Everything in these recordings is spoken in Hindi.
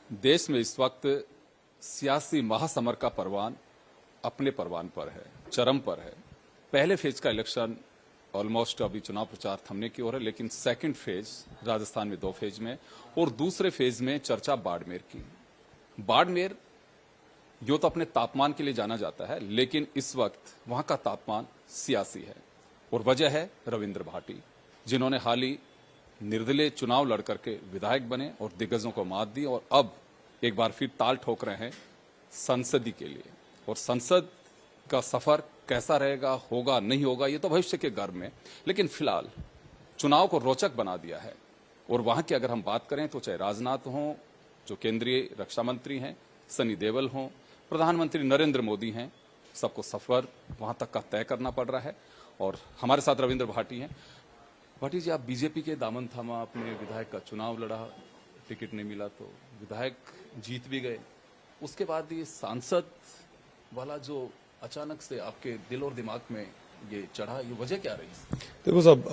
देश में इस वक्त सियासी महासमर का परवान अपने परवान पर है, चरम पर है। पहले फेज का इलेक्शन ऑलमोस्ट अभी चुनाव प्रचार थमने की ओर है, लेकिन सेकंड फेज राजस्थान में 2 फेज में और दूसरे फेज में चर्चा बाड़मेर की। बाड़मेर यो तो अपने तापमान के लिए जाना जाता है, लेकिन इस वक्त वहां का तापमान सियासी है और वजह है रविंद्र भाटी, जिन्होंने हाल ही निर्दलीय चुनाव लड़कर के विधायक बने और दिग्गजों को मात दी और अब एक बार फिर ताल ठोक रहे हैं संसदीय के लिए। और संसद का सफर कैसा रहेगा, होगा नहीं होगा, ये तो भविष्य के गर्भ में, लेकिन फिलहाल चुनाव को रोचक बना दिया है। और वहां की अगर हम बात करें तो चाहे राजनाथ हों, जो केंद्रीय रक्षा मंत्री हैं, सनी देओल हों, प्रधानमंत्री नरेंद्र मोदी हैं, सबको सफर वहां तक का तय करना पड़ रहा है। और हमारे साथ रविंद्र भाटी हैं। भाटी जी, आप बीजेपी के दामन थामा, अपने विधायक का चुनाव लड़ा, टिकट नहीं मिला तो विधायक जीत भी गए, उसके बाद ये सांसद वाला जो अचानक से आपके दिल और दिमाग में ये चढ़ा, ये वजह क्या रही? देखो साहब,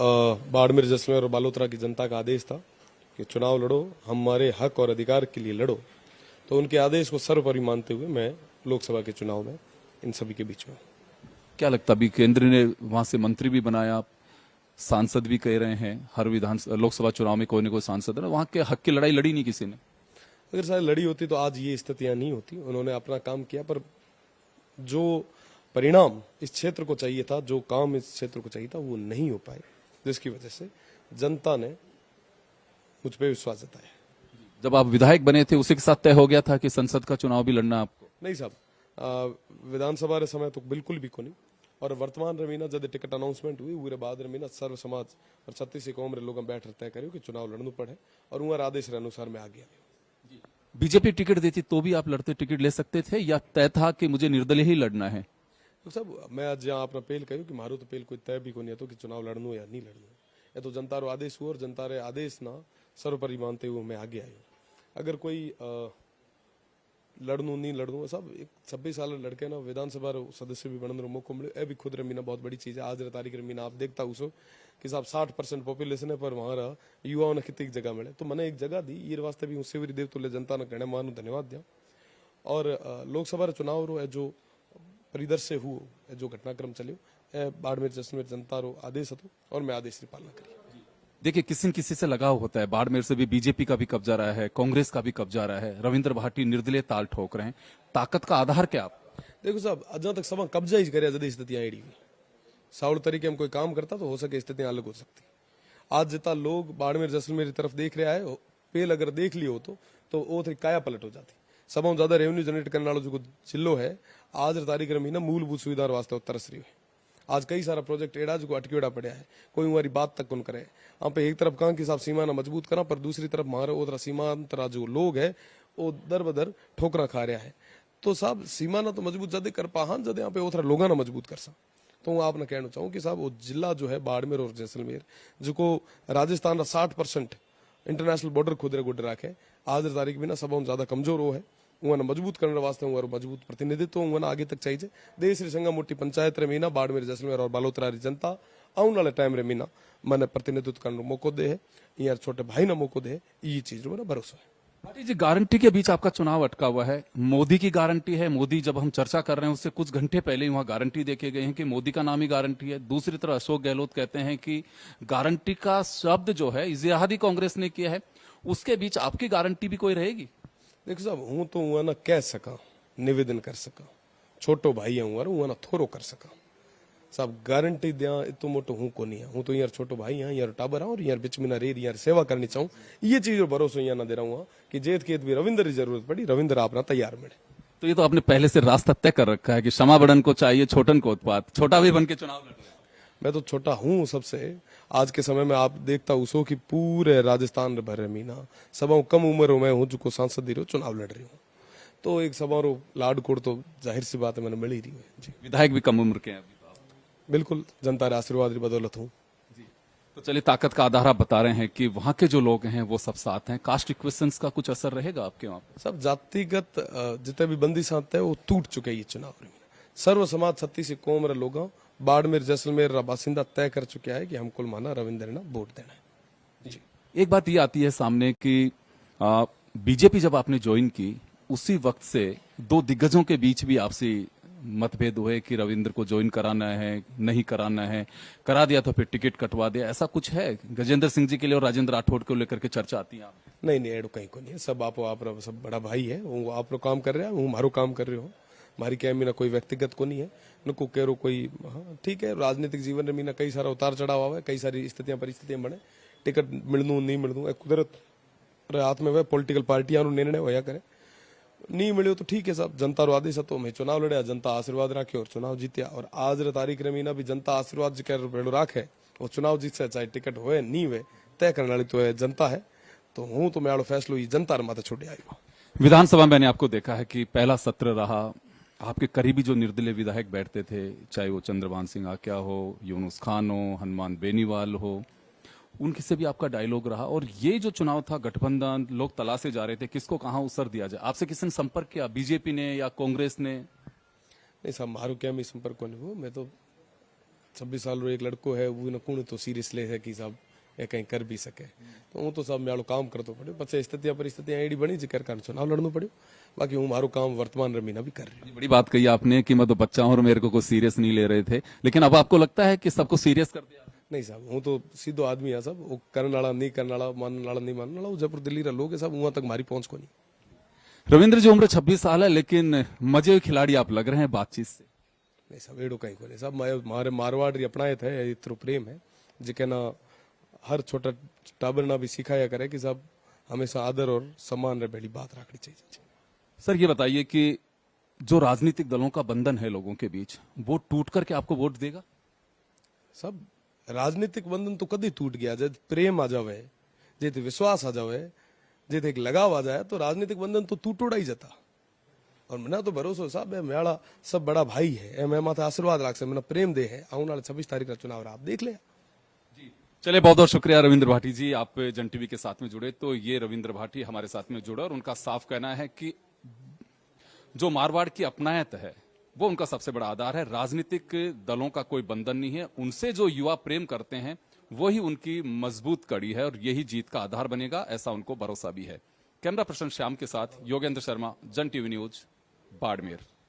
बाड़मेर, जैसलमेर और बालोतरा की जनता का आदेश था कि चुनाव लड़ो, हमारे हक और अधिकार के लिए लड़ो। तो उनके आदेश को सर्वोपरि मानते हुए मैं लोकसभा के चुनाव में इन सभी के बीच में। क्या लगता, अभी केंद्र ने वहां से मंत्री भी बनाया, सांसद भी कह रहे हैं, हर लोकसभा चुनाव में कोई न कोई सांसद है, वहां के हक की लड़ाई लड़ी नहीं किसी ने। अगर शायद लड़ी होती तो आज ये स्थितियां नहीं होती। उन्होंने अपना काम किया, पर जो परिणाम इस क्षेत्र को चाहिए था, जो काम इस क्षेत्र को चाहिए था, वो नहीं हो पाए, जिसकी वजह से जनता ने मुझ पर विश्वास जताया। जब आप विधायक बने थे उसी के साथ तय हो गया था कि संसद का चुनाव भी लड़ना आपको? नहीं साहब, विधानसभा रे समय तो बिल्कुल भी कोनी। और वर्तमान रमीना जब टिकट अनाउंसमेंट हुई उरे बाद रमीना सर्व समाज और 36 कौम रे लोग बैठ तय करियो कि चुनाव लड़ना पड़े और उनके आदेश के अनुसार मैं आ गया। बीजेपी टिकट देती तो भी आप लड़ते, टिकट ले सकते थे, या तय था कि मुझे निर्दलीय ही लड़ना है? तो सब मैं आज यहाँ अपना पेल कहूँ कि मारो तो पेल कोई तय भी को नहीं तो कि चुनाव लड़नू या नहीं लड़नू। ये तो जनता रो आदेश हुआ और जनता रे आदेश ना सर्वोपरि मानते हुए मैं आगे आयो। अगर कोई लड़नू नहीं लड़नू, सब एक 26 साल लड़के ना विधानसभा सदस्य भी बनने मौको मिले, ए भी खुद रमीना बहुत बड़ी चीज है। आज तारीख रमीना आप देखता उसो कि साहब 60% पॉपुलेशन है, पर वहां युवाओं ने कितनी जगह मिले। तो मैंने एक जगह दी, ये वास्ते भी शिवरी देव तुल्य जनता ने कहने मानू धन्यवाद दिया। और लोकसभा चुनाव रो जो परिदृश्य हुओ, जो घटनाक्रम चलो, बाड़मेर जैसलमेर जनता रो आदेश હતો और मैं आदेश की पालना करी। देखिए, किसी न किसी से लगाव होता है। बाड़मेर से भी बीजेपी का भी कब्जा रहा है, कांग्रेस का भी कब्जा रहा है, रविंद्र भाटी निर्दलीय ताल ठोक रहे हैं। ताकत का आधार क्या? आप देखो साहब, अजा तक सब कब्जा ही करे जद स्थितियां एड़ी हुई। साउल तरीके में कोई काम करता तो हो सके स्थितियां अलग हो सकती। आज जितना लोग बाड़मेर जैसलमेर की तरफ देख रहा है, पेल अगर देख लियो तो वो थी काया पलट हो जाती। सब ज्यादा रेवेन्यू जनरेट करने वाला जो जिलो है, आज तारीख में ना मूलभूत सुविधा वास्ते तरस रही है। आज कई सारा प्रोजेक्ट एड़ा जो अटकेड़ा पड़ा है, कोई हमारी बात तक कौन करे। यहाँ पे एक तरफ कहा कि साहब सीमा ना मजबूत करा, पर दूसरी तरफ हमारे उधर सीमांतरा जो लोग है वो दर बदर ठोकरा खा रहा है। तो साहब सीमा ना तो मजबूत जदे कर पाहन, जदे यहाँ पे उधर लोग ना मजबूत कर सा। तो मैं आपने कहना चाहूँ कि साहब वो जिला जो है बाड़मेर और जैसलमेर, जो राजस्थान का 60% इंटरनेशनल बॉर्डर खुद गुड रखे, आज तारीख में ना सब ज्यादा कमजोर हो है। उन्हें मजबूत करने वास्ते मजबूत प्रतिनिधित्व उन्हें आगे तक चाहिए। देश री संगा मोटी पंचायत रे मीना बाड़मेर जैसलमेर और बालोतरा री जनता आने वाले टाइम रे मीना मैंने प्रतिनिधित्व करने मौको दे है, यार छोटे भाई ना मौको दे, ये चीज मेरा भरोसा है। भाटी जी, गारंटी के बीच आपका चुनाव अटका हुआ है। मोदी की गारंटी है, मोदी जब हम चर्चा कर रहे हैं उससे कुछ घंटे पहले ही वहां गारंटी देके गए हैं कि मोदी का नाम ही गारंटी है। दूसरी तरफ अशोक गहलोत कहते हैं कि गारंटी का शब्द जो है इजहार ही कांग्रेस ने किया है। उसके बीच आपकी गारंटी भी कोई रहेगी? देखो साहब, हूं तो हुआ ना कह सका, निवेदन कर सका, छोटो भाई हुआ ना थोरो कर सका। साहब गारंटी दिया इतो मोटो हूं को नहीं है, हूं तो यार छोटो भाई यहाँ यार टाबर और यार बिच में ना रेर यार सेवा करनी चाहूँ। ये चीज भरोसा यहाँ ना दे रहा हूँ कि जेत केत भी रविंद्र की जरूरत पड़ी, रविंद्र आपना तैयार मिले। तो ये तो आपने पहले से रास्ता तय कर रखा है कि क्षमा बड़न को चाहिए, छोटन को उत्पात, छोटा भी बन के चुनाव लड़ रहे हैं। मैं तो छोटा हूँ सबसे। आज के समय में आप देखता उसो कि पूरे राजस्थान भर मीना सब कम उम्र हो मैं हूँ जो सांसद रो चुनाव लड़ रही हूँ। तो एक समारोह लाडकोड़ तो जाहिर सी बात है मैंने मिल ही रही है जी। विधायक भी कम उम्र के हैं अभी तो आप? बिल्कुल, जनता रे आशीर्वाद की बदौलत हूँ जी। तो चलिए, ताकत का आधार आप बता रहे हैं कि वहां के जो लोग हैं वो सब साथ हैं। कास्ट इक्वेशंस का कुछ असर रहेगा आपके वहां पे? सब जातिगत जितने भी बंदी साथ है वो टूट चुके हैं। ये चुनाव में सर्व समाज 36 कौम रे लोग बाड़मेर जैसलमेर रा बासिंदा तय कर चुके हैं कि हमको माना रविंद्र ने वोट देना है जी। एक बात ये आती है सामने कि बीजेपी जब आपने ज्वाइन की उसी वक्त से दो दिग्गजों के बीच भी आपसी मतभेद हुए कि रविंद्र को ज्वाइन कराना है नहीं कराना है, करा दिया तो फिर टिकट कटवा दिया, ऐसा कुछ है? गजेंद्र सिंह जी के लिए और राजेंद्र राठौड़ को लेकर के चर्चा आती है? नहीं नहीं, एडो कहीं को नहीं है। सब आप सब बड़ा भाई है। वो आप लोग काम कर रहे हैं, वो मारो काम कर रहे हो। हमारी क्या मीना कोई व्यक्तिगत को नहीं है न को कह रो कोई। हाँ ठीक है, राजनीतिक जीवन में मीना कई सारा उतार चढ़ाव आवे, कई सारी स्थितियां परिस्थितियां बने, टिकट मिलनू नहीं मिलनू कुदरत हाथ में वह पॉलिटिकल पार्टियां निर्णय होया करे। नहीं मिले तो ठीक है साहब, जनता रो आदेश तो मैं चुनाव लड़िया, जनता आशीर्वाद राखे और चुनाव जीतिया। और आज रे तारीख रे मीना भी जनता आशीर्वाद जिक्र भेड़ो राखे और चुनाव जीत से, चाहे टिकट होए नहीं हुए, तय करने वाली तो है जनता है। तो हूं तो मैं फैसलो ही जनता माते छोड़े आई। विधानसभा में मैंने आपको देखा है कि पहला सत्र रहा, आपके करीबी जो निर्दलीय विधायक बैठते थे, चाहे वो चंद्रभान सिंह आक्या हो, यूनुस खान हो, हनुमान बेनीवाल हो, उनके से भी आपका डायलॉग रहा। और ये जो चुनाव था, गठबंधन, लोग तलाशे जा रहे थे किसको कहां उसर दिया जाए। आपसे किसी ने संपर्क किया, बीजेपी ने या कांग्रेस ने? नहीं साहब, मारो क्या मैं संपर्क को नहीं हूँ। मैं तो 26 साल रो एक लड़को है, वो न कौन तो सीरियस ले है कि साहब ये कहीं कर भी सके। तो हूँ तो साहब मैं काम करतो पड़ो, पचे स्थितियां परिस्थितियां एडी बनी जिक्र कर चुनाव लड़नो पड़ो। बाकी हूँ मारो काम वर्तमान रमीना भी कर रही हूँ। बड़ी बात कही आपने कि मैं तो बच्चा हूं और मेरे को सीरियस नहीं ले रहे थे, लेकिन अब आपको लगता है कि सबको सीरियस कर दिया? नहीं साहब, हूँ तो सीधो आदमी है सब। वो करने वाला नहीं करने वाला, मानने वाला नहीं मानने वाला, जयपुर दिल्ली रा लोग है सब, वहां तक हमारी पहुंच को नहीं। रविंद्र जी उम्र 26 साल है, लेकिन मजे खिलाड़ी आप लग रहे हैं बातचीत से। नहीं साहब, एडो कहीं को नहीं साहब। मारे मारवाड़ री अपनाए थे, इतरो प्रेम है जिके ना हर छोटा टाबर ना भी सिखाया करे कि साहब हमेशा आदर और सम्मान रे पहली बात रखनी चाहिए। सर ये बताइए कि जो राजनीतिक दलों का बंधन है लोगों के बीच, वो टूट करके आपको वोट देगा? सब राजनीतिक बंधन तो कभी टूट गया, जब प्रेम आ जावे, जेते विश्वास आ जावे, जेते एक लगाव आ जाए, तो राजनीतिक बंधन तो टूटोड़ा ही जाता। और मना तो भरोसा साहब है, मेरा सब बड़ा भाई है, मैं माथे आशीर्वाद राख से, मेरा प्रेम दे है। आने वाले 26 तारीख का चुनाव आप देख ले। चलिए, बहुत बहुत शुक्रिया रविंद्र भाटी जी, आप जन टीवी के साथ में जुड़े। तो ये रविंद्र भाटी हमारे साथ में जुड़े और उनका साफ कहना है कि जो मारवाड़ की अपनायत है वो उनका सबसे बड़ा आधार है। राजनीतिक दलों का कोई बंधन नहीं है, उनसे जो युवा प्रेम करते हैं वही उनकी मजबूत कड़ी है और यही जीत का आधार बनेगा, ऐसा उनको भरोसा भी है। कैमरा पर्सन श्याम के साथ योगेंद्र शर्मा, जन टीवी न्यूज, बाड़मेर।